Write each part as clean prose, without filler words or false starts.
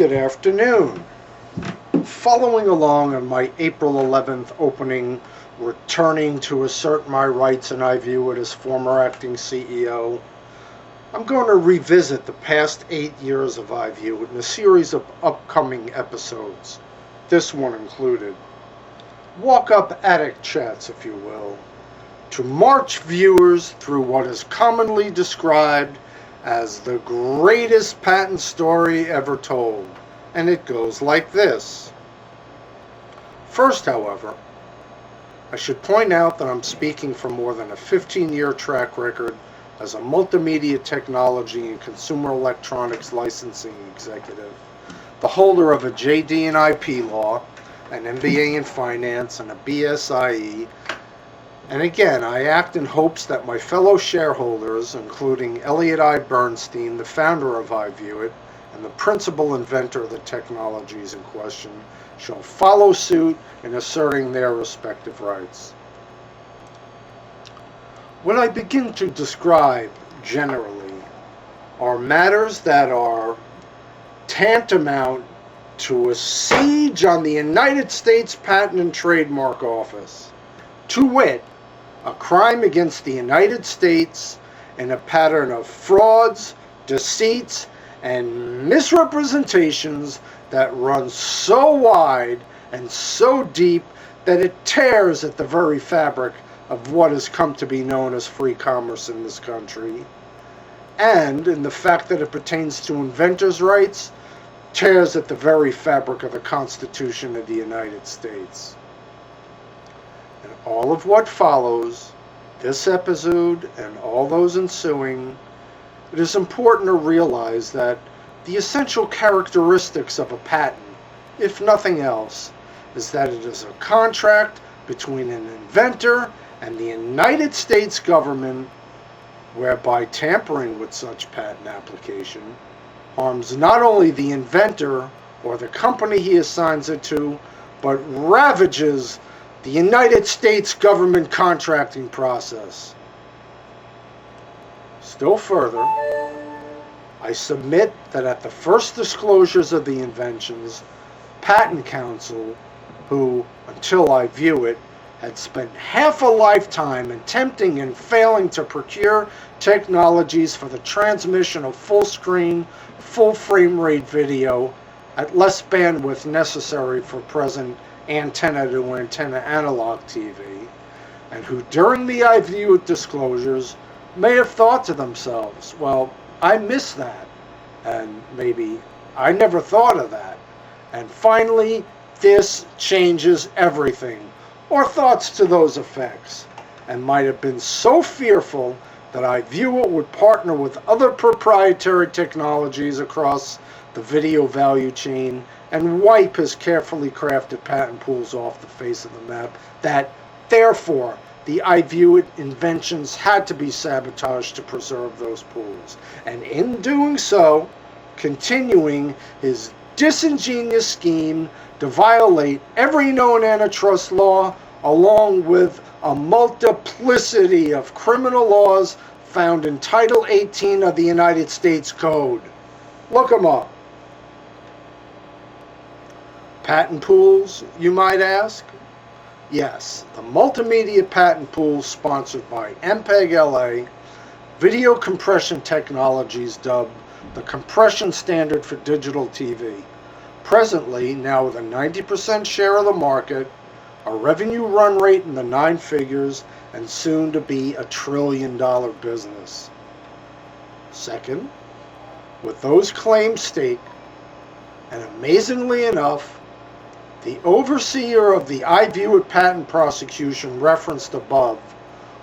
Good afternoon. Following along on my April 11th opening, returning to assert my rights and I view it as former acting CEO, I'm going to revisit the past 8 years of I View It in a series of upcoming episodes, this one included. Walk-up attic chats, if you will, to march viewers through what is commonly described as the greatest patent story ever told. And it goes like this. First, however, I should point out that I'm speaking from more than a 15-year track record as a multimedia technology and consumer electronics licensing executive, the holder of a JD in IP law, an MBA in finance, and a BSIE. And again, I act in hopes that my fellow shareholders, including Elliot I. Bernstein, the founder of I View It, and the principal inventor of the technologies in question, shall follow suit in asserting their respective rights. What I begin to describe generally are matters that are tantamount to a siege on the United States Patent and Trademark Office, to wit, a crime against the United States in a pattern of frauds, deceits, and misrepresentations that run so wide and so deep that it tears at the very fabric of what has come to be known as free commerce in this country, and in the fact that it pertains to inventors' rights, tears at the very fabric of the Constitution of the United States. And all of what follows, this episode and all those ensuing, it is important to realize that the essential characteristics of a patent, if nothing else, is that it is a contract between an inventor and the United States government, whereby tampering with such patent application harms not only the inventor or the company he assigns it to, but ravages the United States government contracting process. Still further, I submit that at the first disclosures of the inventions, Patent Counsel, who, until I view it, had spent half a lifetime attempting and failing to procure technologies for the transmission of full-screen, full-frame-rate video at less bandwidth necessary for present antenna-to-antenna analog TV, and who during the I View It disclosures may have thought to themselves, well, I missed that, and maybe I never thought of that, and finally this changes everything, or thoughts to those effects, and might have been so fearful that I View It would partner with other proprietary technologies across the video value chain and wipe his carefully crafted patent pools off the face of the map, that therefore the I View It inventions had to be sabotaged to preserve those pools, and in doing so, continuing his disingenuous scheme to violate every known antitrust law along with a multiplicity of criminal laws found in Title 18 of the United States Code. Look them up. Patent pools, you might ask? Yes, the multimedia patent pool sponsored by MPEG-LA, video compression technologies dubbed the compression standard for digital TV. Presently, now with a 90% share of the market, a revenue run rate in the 9 figures, and soon to be $1 trillion business. Second, with those claims staked, and amazingly enough, the overseer of the I View It patent prosecution referenced above,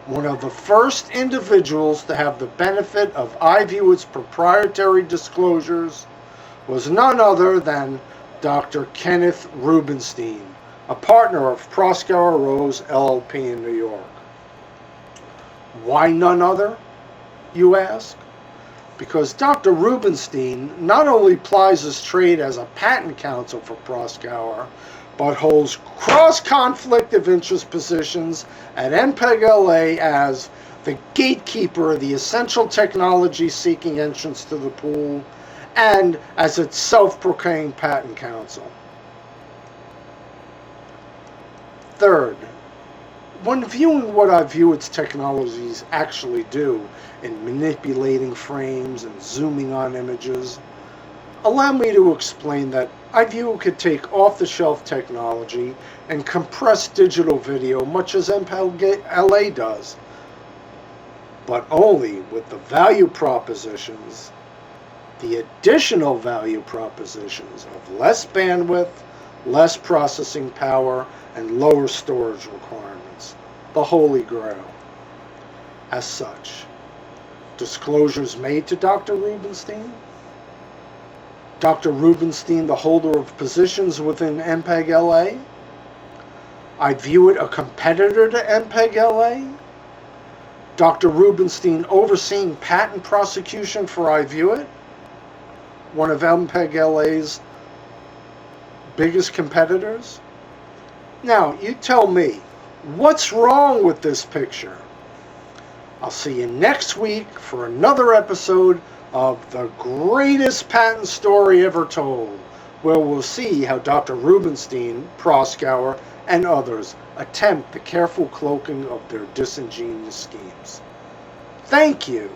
one of the first individuals to have the benefit of I View It's proprietary disclosures, was none other than Dr. Kenneth Rubenstein, a partner of Proskauer Rose LLP in New York. Why none other, you ask? Because Dr. Rubenstein not only plies his trade as a patent counsel for Proskauer, but holds cross-conflict of interest positions at MPEG-LA as the gatekeeper of the essential technology seeking entrance to the pool, and as its self-proclaimed patent counsel. Third, when viewing what I view its technologies actually do in manipulating frames and zooming on images, allow me to explain that I view it could take off-the-shelf technology and compress digital video much as MPEG-LA does, but only with the value propositions, the additional value propositions of less bandwidth, less processing power, and lower storage requirements, the Holy Grail. As such, disclosures made to Dr. Rubenstein, Dr. Rubenstein, the holder of positions within MPEG-LA, I view it a competitor to MPEG-LA, Dr. Rubenstein overseeing patent prosecution for I View It, one of MPEG-LA's biggest competitors. Now, you tell me, what's wrong with this picture? I'll see you next week for another episode of the greatest patent story ever told, where we'll see how Dr. Rubenstein, Proskauer, and others attempt the careful cloaking of their disingenuous schemes. Thank you.